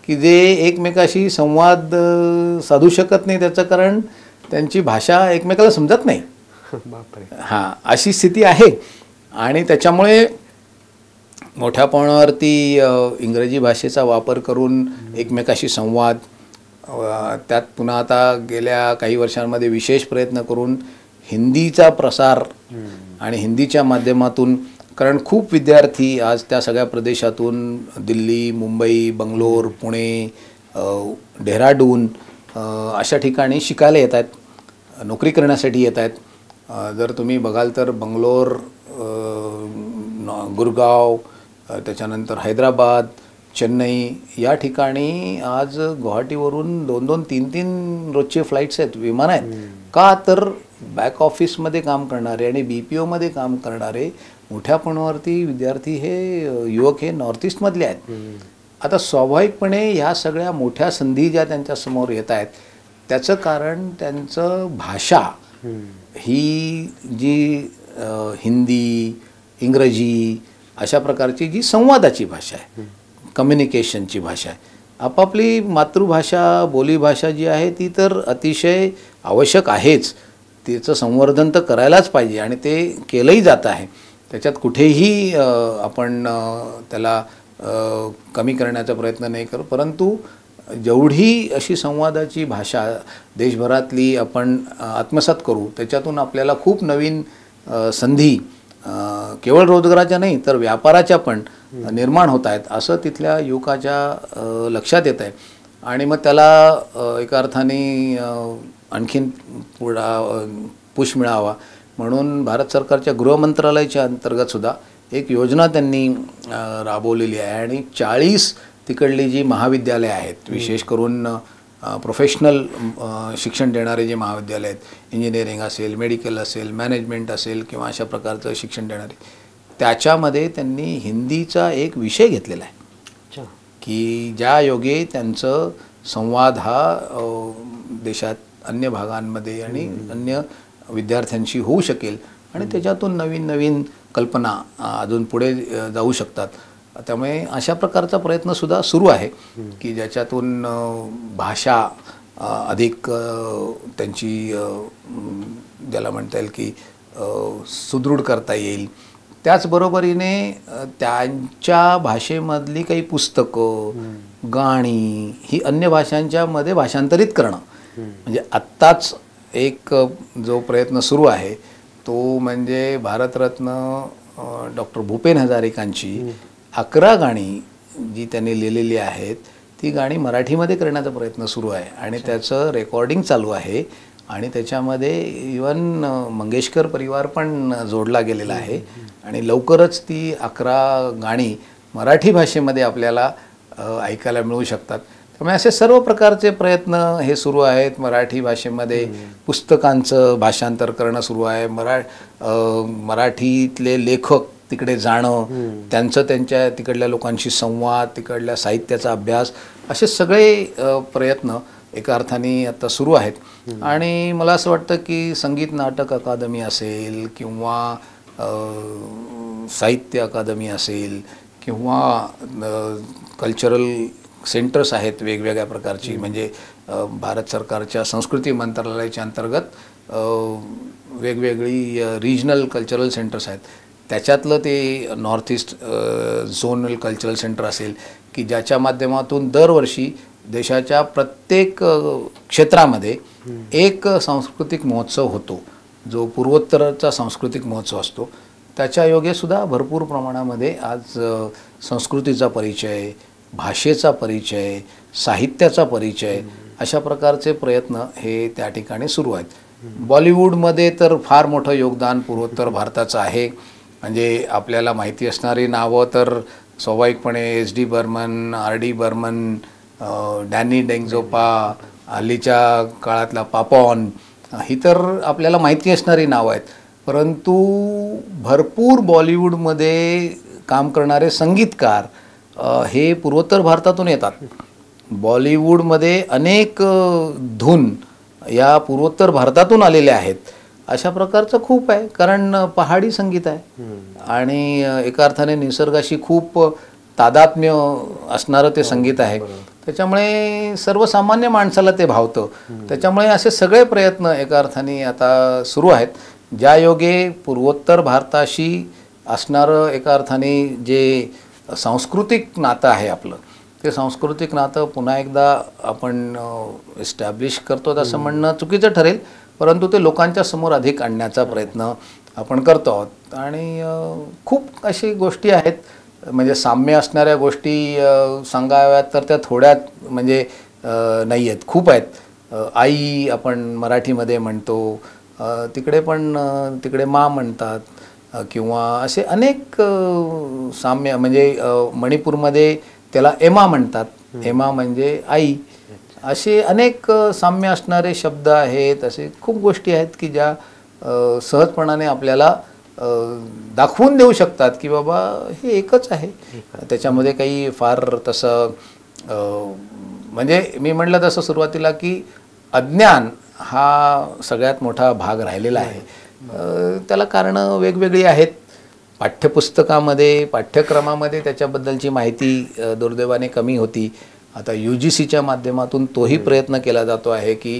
की जे एकमेकाशी संवाद साधू शकत नाही, त्याचं कारण त्यांची भाषा एकमेकाला समजत नाही. हां, अशी स्थिती आहे. आणि त्याच्यामुळे मोठ्या प्रमाणावरती इंग्रजी भाषेचा वापर करून एकमेकाशी संवाद त्यात पुन्हा आता गेल्या काही वर्षांमध्ये विशेष प्रयत्न करून हिंदीचा प्रसार आणि हिंदीच्या माध्यमातून, कारण खूप विद्यार्थी आज त्या सगळ्या प्रदेशातून दिल्ली, मुंबई, बंगलोर, पुणे, डेहराडून अशा ठिकाणी शिकायला येत आहेत, नोकरी करण्यासाठी येत आहेत. जर तुम्ही बघाल तर बंगलोर, गुरगाव, त्याच्यानंतर हैदराबाद, चेन्नई या ठिकाणी आज गुवाहाटीवरून 2-2, 3-3 रोजचे फ्लाईट्स आहेत, विमान आहेत. का तर बॅक ऑफिसमध्ये काम करणारे आणि BPOमध्ये काम करणारे मोठ्या प्रमाणावरती विद्यार्थी हे युवक हे नॉर्थ ईस्टमधले आहेत. आता स्वाभाविकपणे ह्या सगळ्या मोठ्या संधी ज्या त्यांच्यासमोर येत आहेत त्याचं कारण त्यांचं भाषा ही जी हिंदी, इंग्रजी अशा प्रकारची जी संवादाची भाषा आहे, कम्युनिकेशनची भाषा आहे. आपापली मातृभाषा, बोलीभाषा जी आहे ती तर अतिशय आवश्यक आहेच, तिचं संवर्धन तर करायलाच पाहिजे आणि ते केलंही जात आहे. त्याच्यात कुठेही आपण त्याला कमी करण्याचा प्रयत्न नाही करू, परंतु जेवढी अशी संवादाची भाषा देशभरातली आपण आत्मसात करू त्याच्यातून आपल्याला खूप नवीन संधी केवळ रोजगाराच्या नाही तर व्यापाराच्या पण निर्माण होत आहेत असं तिथल्या युवकाच्या लक्षात येत आहे. आणि मग त्याला एका अर्थाने आणखीन पुश मिळावा म्हणून भारत सरकारच्या गृह मंत्रालयाच्या अंतर्गतसुद्धा एक योजना त्यांनी राबवलेली आहे. आणि 40 तिकडली जी महाविद्यालय आहेत, विशेष करून प्रोफेशनल शिक्षण देणारे जे महाविद्यालय आहेत, इंजिनिअरिंग असेल, मेडिकल असेल, मॅनेजमेंट असेल किंवा अशा प्रकारचं शिक्षण देणारे, त्याच्यामध्ये त्यांनी हिंदीचा एक विषय घेतलेला आहे की ज्या योगे त्यांचं संवाद हा देशात अन्य भागांमध्ये आणि अन्य विद्यार्थ्यांशी होऊ शकेल आणि त्याच्यातून नवीन नवीन कल्पना अजून पुढे जाऊ शकतात. त्यामुळे अशा प्रकारचा प्रयत्नसुद्धा सुरू आहे की ज्याच्यातून भाषा अधिक त्यांची ज्याला म्हणता येईल की सुदृढ करता येईल. त्याचबरोबरीने त्यांच्या भाषेमधली काही पुस्तकं, गाणी ही अन्य भाषांच्या मध्ये भाषांतरित करणं. म्हणजे आत्ताच एक जो प्रयत्न सुरू आहे तो म्हणजे भारतरत्न डॉक्टर भूपेन हजारिकांची 11 गाणी जी त्यांनी लिहिलेली आहेत ती गाणी मराठीमध्ये करण्याचा प्रयत्न सुरू आहे आणि त्याचं रेकॉर्डिंग चालू आहे. आणि त्याच्यामध्ये इवन मंगेशकर परिवार पण जोडला गेलेला आहे आणि लवकरच ती 11 गाणी मराठी भाषेमध्ये आपल्याला ऐकायला मिळू शकतात. त्यामुळे असे सर्व प्रकारचे प्रयत्न हे सुरू आहेत. मराठी भाषेमध्ये पुस्तकांचं भाषांतर करणं सुरू आहे. मराठीतले लेखक तिकडे जाणं, त्यांचं त्यांच्या तिकडल्या लोकांशी संवाद, तिकडल्या साहित्याचा अभ्यास, असे सगळे प्रयत्न एका अर्थाने आता सुरू आहेत. आणि मला असं वाटतं की संगीत नाटक अकादमी असेल किंवा साहित्य अकादमी असेल किंवा कल्चरल सेंटर्स आहेत वेगवेगळ्या प्रकारची, म्हणजे भारत सरकारच्या संस्कृती मंत्रालयाच्या अंतर्गत वेगवेगळी रिजनल कल्चरल सेंटर्स आहेत. त्याच्यातलं ते north east zonal cultural centre असेल की ज्याच्या माध्यमातून दरवर्षी देशाच्या प्रत्येक क्षेत्रामध्ये एक सांस्कृतिक महोत्सव होतो, जो पूर्वोत्तरचा सांस्कृतिक महोत्सव असतो. त्याच्या योगेसुद्धा भरपूर प्रमाणामध्ये आज संस्कृतीचा परिचय, भाषेचा परिचय, साहित्याचा परिचय अशा प्रकारचे प्रयत्न हे त्या ठिकाणी सुरू आहेत. बॉलिवूडमध्ये तर फार मोठं योगदान पूर्वोत्तर भारताचं आहे. म्हणजे आपल्याला माहिती असणारी नावं तर स्वाभाविकपणे SD बर्मन, RD बर्मन, डॅनी डेंगझोपा, हल्लीच्या काळातला पापॉन, ही तर आपल्याला माहिती असणारी नावं आहेत. परंतु भरपूर बॉलिवूडमध्ये काम करणारे संगीतकार हे पूर्वोत्तर भारतातून येतात. बॉलिवूडमध्ये अनेक धून या पूर्वोत्तर भारतातून आलेल्या आहेत. अशा प्रकारचं खूप आहे, कारण पहाडी संगीत आहे आणि एका अर्थाने निसर्गाशी खूप तादात्म्य असणारं ते संगीत आहे. त्याच्यामुळे सर्वसामान्य माणसाला ते भावतं. त्याच्यामुळे असे सगळे प्रयत्न एका अर्थाने आता सुरू आहेत, ज्या योगे पूर्वोत्तर भारताशी असणारं एका अर्थाने जे सांस्कृतिक नातं आहे आपलं ते सांस्कृतिक नातं पुन्हा एकदा आपण इस्टॅब्लिश करतो असं म्हणणं चुकीचं ठरेल, परंतु ते लोकांच्या समोर अधिक आणण्याचा प्रयत्न आपण करतो आहोत. आणि खूप अशी गोष्टी आहेत, म्हणजे साम्य असणाऱ्या गोष्टी सांगाव्यात तर त्या थोड्यात म्हणजे नाही आहेत, खूप आहेत. आई आपण मराठीमध्ये म्हणतो, तिकडे पण तिकडे मा म्हणतात, किंवा असे अनेक साम्य, म्हणजे मणिपूरमध्ये त्याला एमा म्हणतात, एमा म्हणजे आई. असे अनेक साम्य असणारे शब्द आहेत, असे खूप गोष्टी आहेत की ज्या सहजपणाने आपल्याला दाखवून देऊ शकतात की बाबा हे एकच आहे. त्याच्यामध्ये काही फार तसं म्हणजे मी म्हटलं तसं सुरुवातीला की अज्ञान हा सगळ्यात मोठा भाग राहिलेला आहे. त्याला कारणं वेगवेगळी आहेत. पाठ्यपुस्तकामध्ये, पाठ्यक्रमामध्ये त्याच्याबद्दलची माहिती दुर्दैवाने कमी होती. आता UGCच्या माध्यमातून तोही प्रयत्न केला जातो आहे की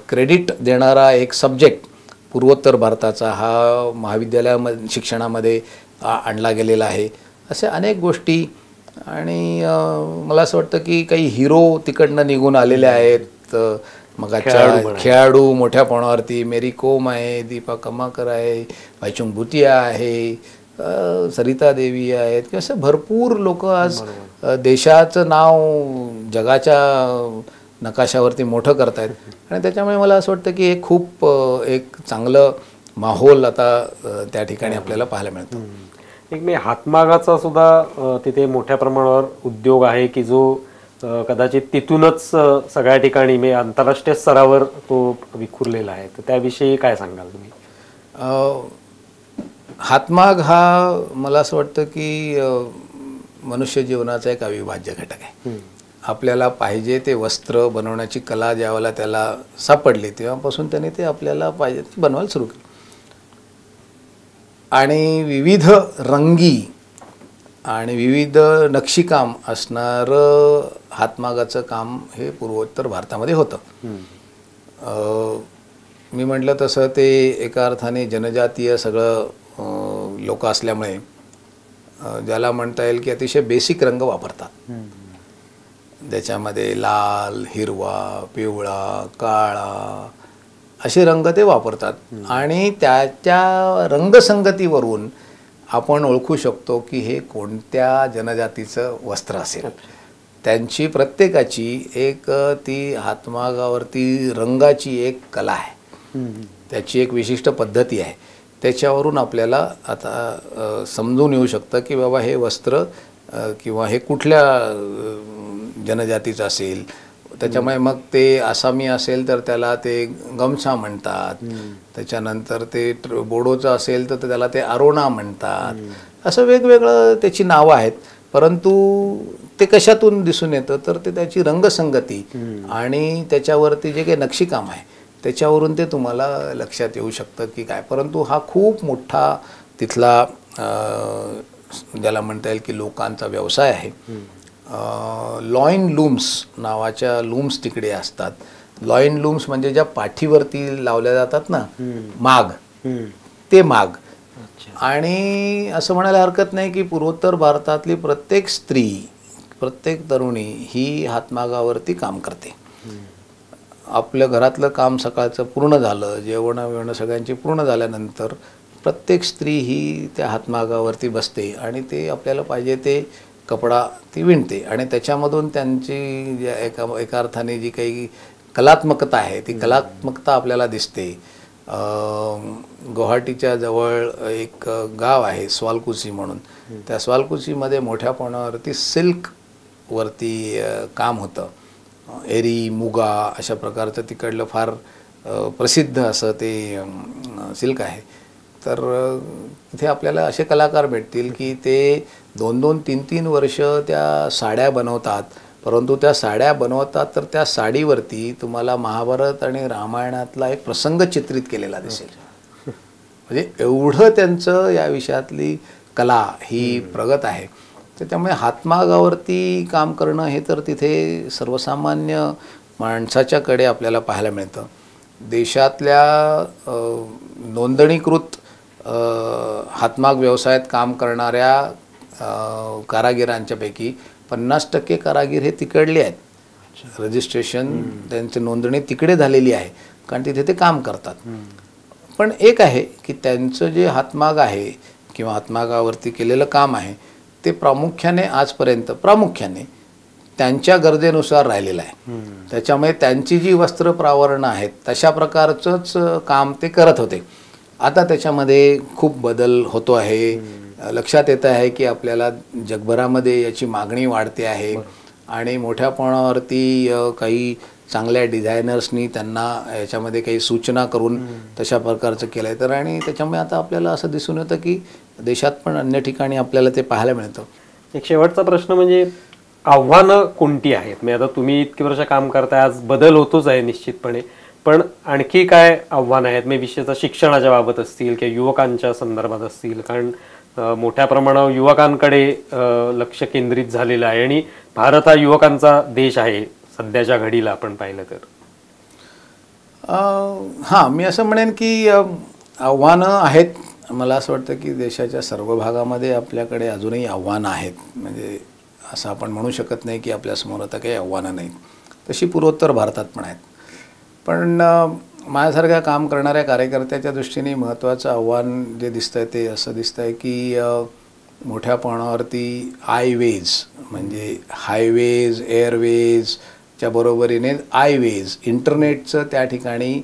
क्रेडिट देणारा एक सब्जेक्ट पूर्वोत्तर भारताचा हा महाविद्यालयामध्ये शिक्षणामध्ये आणला गेलेला आहे. असे अनेक गोष्टी. आणि मला असं वाटतं की काही हिरो तिकडनं निघून आलेले आहेत. मग खेळाडू मोठ्या प्रमाणावरती मेरी कोम आहे, दीपा कर्माकर आहे, भाईचुंग भुटिया आहे, सरिता देवी आहेत, की असं भरपूर लोक आज देशाचं नाव जगाच्या नकाशावरती मोठं करत आहेत. आणि त्याच्यामुळे मला असं वाटतं की हे खूप एक चांगलं माहोल आता त्या ठिकाणी आपल्याला पाहायला मिळतं. एक मी हातमागाचा सुद्धा तिथे मोठ्या प्रमाणावर उद्योग आहे की जो कदाचित तिथूनच सगळ्या ठिकाणी म्हणजे आंतरराष्ट्रीय स्तरावर तो विखुरलेला आहे. तर त्याविषयी काय सांगाल तुम्ही? हातमाग हा मला असं वाटतं की मनुष्य जीवनाचा एक अविभाज्य घटक आहे. आपल्याला पाहिजे ते वस्त्र बनवण्याची कला ज्यावेळेला त्याला सापडली तेव्हापासून त्याने ते आपल्याला पाहिजे ते बनवायला सुरू केलं. आणि विविध रंगी आणि विविध नक्षीकाम असणारं हातमागाचं काम हे पूर्वोत्तर भारतामध्ये होतं. मी म्हटलं तसं ते एका अर्थाने जनजातीय सगळं लोक असल्यामुळे ज्याला म्हणता येईल की अतिशय बेसिक रंग वापरतात. ज्याच्यामध्ये लाल, हिरवा, पिवळा, काळा असे रंग ते वापरतात. आणि त्याच्या रंगसंगतीवरून आपण ओळखू शकतो की हे कोणत्या जनजातीचं वस्त्र असेल. त्यांची प्रत्येकाची एक ती हातमागावरती रंगाची एक कला आहे, त्याची एक विशिष्ट पद्धती आहे. त्याच्यावरून आपल्याला आता समजून येऊ शकतं की बाबा हे वस्त्र किंवा हे कुठल्या जनजातीचं असेल. त्याच्यामुळे मग ते आसामी असेल तर त्याला ते गमछा म्हणतात, त्याच्यानंतर ते बोडोचं असेल तर त्याला ते अरोना म्हणतात. असं वेगवेगळं त्याची नावं आहेत. परंतु ते कशातून दिसून येतं तर ते त्याची रंगसंगती आणि त्याच्यावरती जे काही नक्षीकाम आहे त्याच्यावरून ते तुम्हाला लक्षात येऊ शकतं की काय. परंतु हा खूप मोठा तिथला ज्याला म्हणता येईल की लोकांचा व्यवसाय आहे. लॉइन लूम्स नावाच्या लूम्स तिकडे असतात. लॉइन लूम्स म्हणजे ज्या पाठीवरती लावल्या जातात ना माग, ते माग. आणि असं म्हणायला हरकत नाही की पूर्वोत्तर भारतातली प्रत्येक स्त्री, प्रत्येक तरुणी ही हातमागावरती काम करते. आपल्या घरातलं काम सकाळचं पूर्ण झालं, जेवण सगळ्यांची पूर्ण झाल्यानंतर प्रत्येक स्त्री ही त्या हातमागावरती बसते आणि ते आपल्याला पाहिजे ते कपडा ती विणते. आणि त्याच्यामधून त्यांची एका अर्थाने जी काही कलात्मकता आहे ती कलात्मकता आपल्याला दिसते. गुवाहाटीच्या जवळ एक गाव आहे स्वालकुची म्हणून. त्या स्वालकुचीमध्ये मोठ्या प्रमाणावरती सिल्कवरती काम होतं. एरी, मुगा अशा प्रकारचं तिकडलं फार प्रसिद्ध असं ते सिल्क आहे. तर तिथे आपल्याला असे कलाकार भेटतील की ते 2-2, 3-3 वर्ष त्या साड्या बनवतात. परंतु त्या साड्या बनवतात तर त्या साडीवरती तुम्हाला महाभारत आणि रामायणातला एक प्रसंग चित्रित केलेला दिसेल. म्हणजे एवढं त्यांचं या विषयातली कला ही प्रगत आहे. तर त्यामुळे हातमागावरती काम करणं हे तर तिथे सर्वसामान्य माणसाच्याकडे आपल्याला पाहायला मिळतं. देशातल्या नोंदणीकृत हातमाग व्यवसायात काम करणाऱ्या कारागिरांच्यापैकी 50% कारागीर हे तिकडले आहेत. रजिस्ट्रेशन त्यांची नोंदणी तिकडे झालेली आहे कारण तिथे ते काम करतात. पण एक आहे की त्यांचं जे हातमाग आहे किंवा हातमागावरती केलेलं काम आहे ते आजपर्यंत प्रामुख्याने त्यांच्या गरजेनुसार राहिलेलं आहे. त्याच्यामुळे त्यांची जी वस्त्र प्रावरणं आहेत तशा प्रकारचंच काम ते करत होते. आता त्याच्यामध्ये खूप बदल होतो आहे. लक्षात येत आहे की आपल्याला जगभरामध्ये याची मागणी वाढते आहे आणि मोठ्या प्रमाणावरती काही चांगल्या डिझायनर्सनी त्यांना याच्यामध्ये काही सूचना करून तशा प्रकारचं केलं आहे. तर आणि त्याच्यामुळे आता आपल्याला असं दिसून येतं की देशात पण अन्य ठिकाणी आपल्याला ते पाहायला मिळतं. एक शेवटचा प्रश्न म्हणजे आव्हानं कोणती आहेत? म्हणजे आता तुम्ही इतकी वर्ष काम करताय, आज बदल होतोच आहे निश्चितपणे, पण आणखी काय आव्हानं आहेत? म्हणजे विशेषतः शिक्षणाच्या बाबत असतील किंवा युवकांच्या संदर्भात असतील, कारण मोठ्या प्रमाणावर युवकांकडे लक्ष केंद्रित झालेलं आहे आणि भारत हा युवकांचा देश आहे सध्याच्या घडीला आपण पाहिलं तर. हां, मी असं म्हणेन की आव्हानं आहेत. मला असं वाटतं की देशाच्या सर्व भागामध्ये आपल्याकडे अजूनही आव्हानं आहेत. म्हणजे असं आपण म्हणू शकत नाही की आपल्यासमोर आता काही आव्हानं नाहीत. तशी पूर्वोत्तर भारतात पण आहेत. पण माझ्यासारख्या काम करणाऱ्या कार्यकर्त्याच्या दृष्टीने महत्त्वाचं आव्हान जे दिसतं आहे ते असं दिसतं आहे की मोठ्या प्रमाणावरती आयवेज म्हणजे हायवेज, एअरवेजच्या बरोबरीने आयवेज, इंटरनेटचं त्या ठिकाणी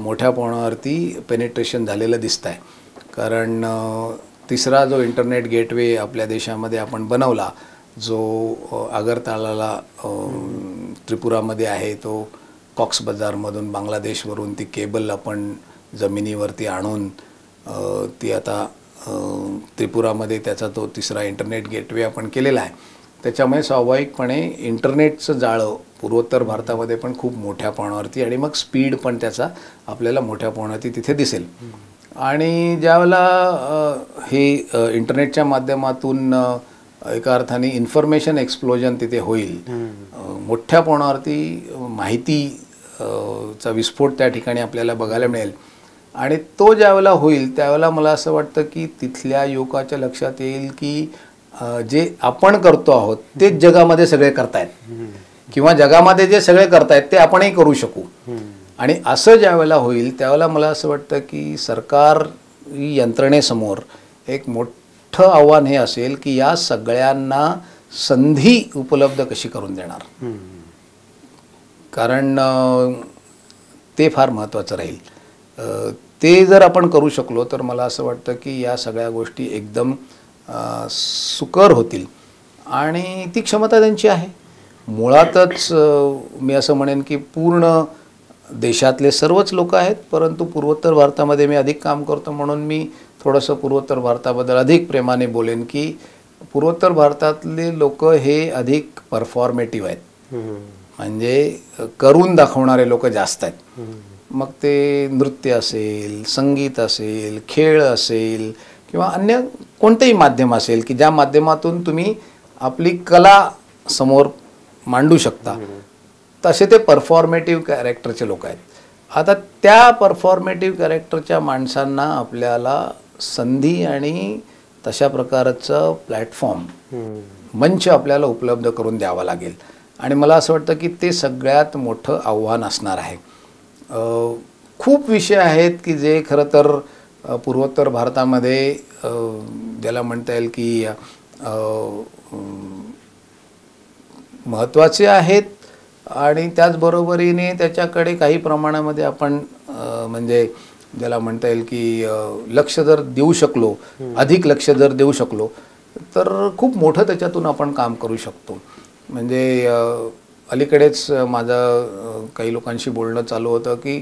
मोठ्या प्रमाणावरती पेनिट्रेशन झालेलं दिसतं आहे. कारण तिसरा जो इंटरनेट गेटवे आपल्या देशामध्ये आपण बनवला, जो आगरताळाला त्रिपुरामध्ये आहे, तो कॉक्स बाजारमधून बांगलादेशवरून ती केबल आपण जमिनीवरती आणून ती आता त्रिपुरामध्ये त्याचा तो तिसरा इंटरनेट गेटवे आपण केलेला आहे. त्याच्यामुळे स्वाभाविकपणे इंटरनेटचं जाळं पूर्वोत्तर भारतामध्ये पण खूप मोठ्या प्रमाणावरती आणि मग स्पीड पण त्याचा आपल्याला मोठ्या प्रमाणावरती तिथे दिसेल. आणि ज्यावेळेला हे इंटरनेटच्या माध्यमातून एका अर्थाने इन्फॉर्मेशन एक्सप्लोजन तिथे होईल, मोठ्या प्रमाणावरती माहितीचा विस्फोट त्या ठिकाणी आपल्याला बघायला मिळेल. आणि तो ज्यावेळेला होईल त्यावेळेला मला असं वाटतं की तिथल्या युवकाच्या लक्षात येईल की जे आपण करतो आहोत तेच जगामध्ये सगळे करतायत किंवा जगामध्ये जे सगळे करतायत ते आपणही करू शकू. आणि असं ज्यावेळेला होईल त्यावेळेला मला असं वाटतं की सरकारी यंत्रणेसमोर एक मोठं आव्हान हे असेल की या सगळ्यांना संधी उपलब्ध कशी करून देणार. कारण ते फार महत्त्वाचं राहील. ते जर आपण करू शकलो तर मला असं वाटतं की या सगळ्या गोष्टी एकदम सुकर होतील. आणि ती क्षमता त्यांची आहे. मुळातच मी असं म्हणेन की पूर्ण देशातले सर्वच लोक आहेत, परंतु पूर्वोत्तर भारतामध्ये मी अधिक काम करतो म्हणून मी थोडंसं पूर्वोत्तर भारताबद्दल अधिक प्रेमाने बोलेन की पूर्वोत्तर भारतातले लोक हे अधिक परफॉर्मेटिव्ह आहेत. म्हणजे करून दाखवणारे लोक जास्त आहेत. मग ते नृत्य असेल, संगीत असेल, खेळ असेल किंवा अन्य कोणतेही माध्यम असेल की ज्या माध्यमातून तुम्ही आपली कला समोर मांडू शकता, तसे ते परफॉर्मेटिव्ह कॅरेक्टरचे लोक आहेत. आता त्या परफॉर्मेटिव्ह कॅरेक्टरच्या माणसांना आपल्याला संधी आणि तशा प्रकारचं प्लॅटफॉर्म, मंच आपल्याला उपलब्ध करून द्यावा लागेल. आणि मला असं वाटतं की ते सगळ्यात मोठं आव्हान असणार आहे. खूप विषय आहेत की जे खरं तर पूर्वोत्तर भारतामध्ये ज्याला म्हणता येईल की महत्त्वाचे आहेत आणि त्याचबरोबरीने त्याच्याकडे काही प्रमाणामध्ये आपण म्हणजे ज्याला म्हणता येईल की लक्ष जर देऊ शकलो, अधिक लक्ष जर देऊ शकलो तर खूप मोठं त्याच्यातून आपण काम करू शकतो. म्हणजे अलीकडेच माझं काही लोकांशी बोलणं चालू होतं की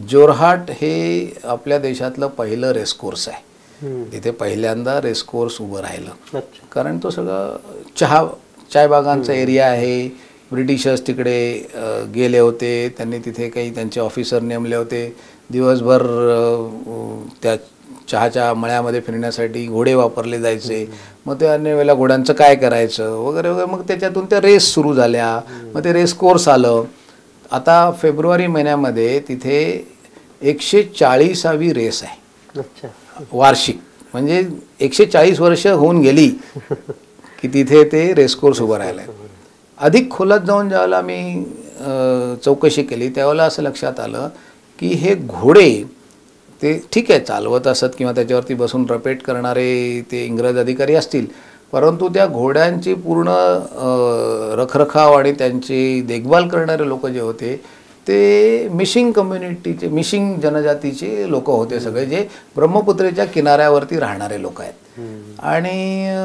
जोरहाट हे आपल्या देशातलं पहिलं रेसकोर्स आहे. तिथे पहिल्यांदा रेसकोर्स उभं राहिलं कारण तो सगळं चायबागांचा एरिया आहे. ब्रिटिशर्स तिकडे गेले होते, त्यांनी तिथे काही त्यांचे ऑफिसर नेमले होते. दिवसभर त्या चहाच्या मळ्यामध्ये फिरण्यासाठी घोडे वापरले जायचे. मग ते अन्य वेळेला घोड्यांचं काय करायचं वगैरे वगैरे. मग त्याच्यातून त्या रेस सुरू झाल्या. मग ते रेस कोर्स आलं. आता फेब्रुवारी महिन्यामध्ये तिथे 140वी रेस आहे वार्षिक. म्हणजे 140 वर्ष होऊन गेली की तिथे ते रेसकोर्स उभं राहिलं आहे. अधिक खोलात जाऊन ज्यावेळेला मी चौकशी केली त्यावेळेला असं लक्षात आलं की हे घोडे ते ठीक आहे चालवत असत किंवा त्याच्यावरती बसून रपेट करणारे ते इंग्रज अधिकारी असतील, परंतु त्या घोड्यांची पूर्ण रखरखाव आणि त्यांची देखभाल करणारे लोक जे होते ते मिशिंग कम्युनिटीचे, मिशिंग जनजातीचे लोक होते सगळे, जे ब्रह्मपुत्रेच्या किनाऱ्यावरती राहणारे लोक आहेत. आणि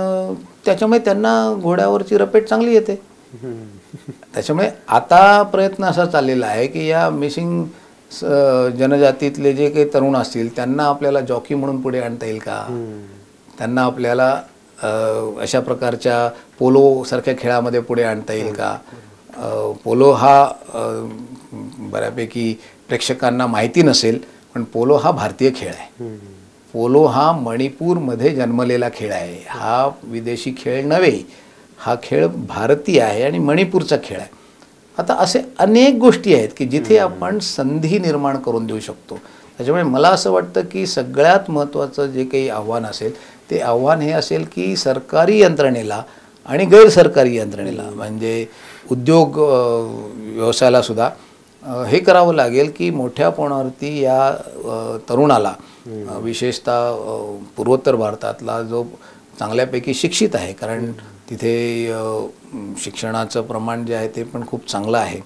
त्याच्यामुळे त्यांना घोड्यावरची रपेट चांगली येते. त्याच्यामुळे आता प्रयत्न असा चाललेला आहे की या मिशिंग जनजातीतले जे काही तरुण असतील त्यांना आपल्याला जॉकी म्हणून पुढे आणता येईल का, त्यांना आपल्याला अशा प्रकारच्या पोलोसारख्या खेळामध्ये पुढे आणता येईल का. पोलो हा बऱ्यापैकी प्रेक्षकांना माहिती नसेल, पण पोलो हा भारतीय खेळ आहे. पोलो हा मणिपूरमध्ये जन्मलेला खेळ आहे. हा विदेशी खेळ नव्हे, हा खेळ भारतीय आहे आणि मणिपूरचा खेळ आहे. आता असे अनेक गोष्टी आहेत की जिथे आपण संधी निर्माण करून देऊ शकतो. त्याच्यामुळे मला असं वाटतं की सगळ्यात महत्त्वाचं जे काही आव्हान असेल ते आव्हान हे असेल की सरकारी यंत्रणेला आणि गैरसरकारी यंत्रणेला म्हणजे उद्योग व्यवसायाला सुद्धा हे करावं लागेल की मोठ्या प्रमाणावरती या तरुणाला विशेषतः पूर्वोत्तर भारतातला जो चांगल्यापैकी शिक्षित आहे, कारण तिथे शिक्षणाचं प्रमाण जे आहे ते पण खूप चांगलं आहे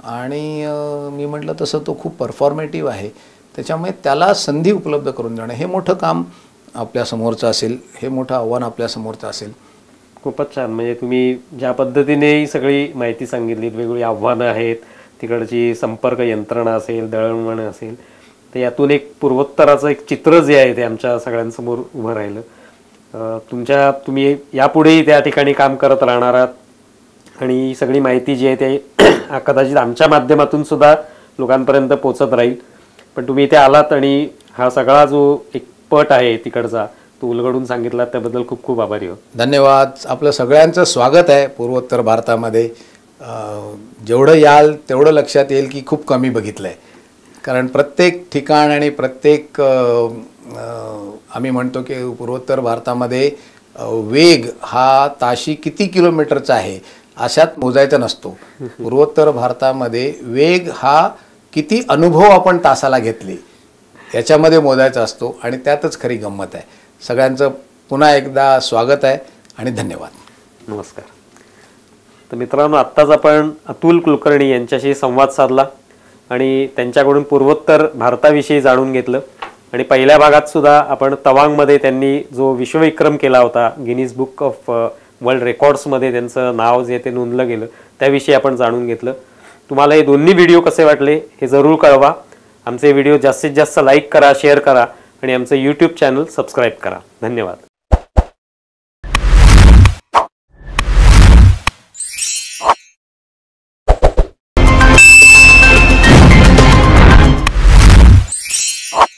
आणि मी म्हटलं तसं तो खूप परफॉर्मेटिव्ह आहे. त्याच्यामुळे त्याला संधी उपलब्ध करून देणं हे मोठं काम आपल्यासमोरचं असेल, हे मोठं आव्हान आपल्यासमोरचं असेल. खूपच छान. म्हणजे तुम्ही ज्या पद्धतीने ही सगळी माहिती सांगितलीत, वेगवेगळी आव्हानं आहेत, तिकडची संपर्क यंत्रणा असेल, दळणवळण असेल, तर यातून एक पूर्वोत्तराचं एक चित्र जे आहे ते आमच्या सगळ्यांसमोर उभं राहिलं. तुम्ही यापुढेही त्या ठिकाणी काम करत राहणार आहात आणि ही सगळी माहिती जी आहे ते कदाचित आमच्या माध्यमातून सुद्धा लोकांपर्यंत पोचत राहील. पण तुम्ही इथे आलात आणि हा सगळा जो एक पट आहे तिकडचा तो उलगडून सांगितला, त्याबद्दल खूप खूप आभारी आहोत. धन्यवाद. आपलं सगळ्यांचं स्वागत आहे पूर्वोत्तर भारतामध्ये. जेवढं याल तेवढं लक्षात येईल की खूप कमी बघितलं आहे, कारण प्रत्येक ठिकाण आणि प्रत्येक आम्ही म्हणतो की पूर्वोत्तर भारतामध्ये वेग हा ताशी किती किलोमीटरचा आहे अशात मोजायचा नसतो. पूर्वोत्तर भारतामध्ये वेग हा किती अनुभव आपण तासाला घेतले याच्यामध्ये मोजायचा असतो आणि त्यातच खरी गंमत आहे. सगळ्यांचं पुन्हा एकदा स्वागत आहे आणि धन्यवाद. नमस्कार. तर मित्रांनो, आत्ताच आपण अतुल कुलकर्णी यांच्याशी संवाद साधला आणि त्यांच्याकडून पूर्वोत्तर भारताविषयी जाणून घेतलं. आणि पहिल्या भागात सुद्धा आपण तवांगमध्ये त्यांनी जो विश्वविक्रम केला होता, गिनीज बुक ऑफ वर्ल्ड रेकॉर्ड्समध्ये त्यांचं नाव जे ते नोंदलं गेलं, त्याविषयी आपण जाणून घेतलं. तुम्हाला हे दोन्ही व्हिडिओ कसे वाटले हे जरूर कळवा. आमचे व्हिडिओ जास्तीत जास्त लाईक करा, शेअर करा आणि आमचं यूट्यूब चॅनल सबस्क्राईब करा. धन्यवाद.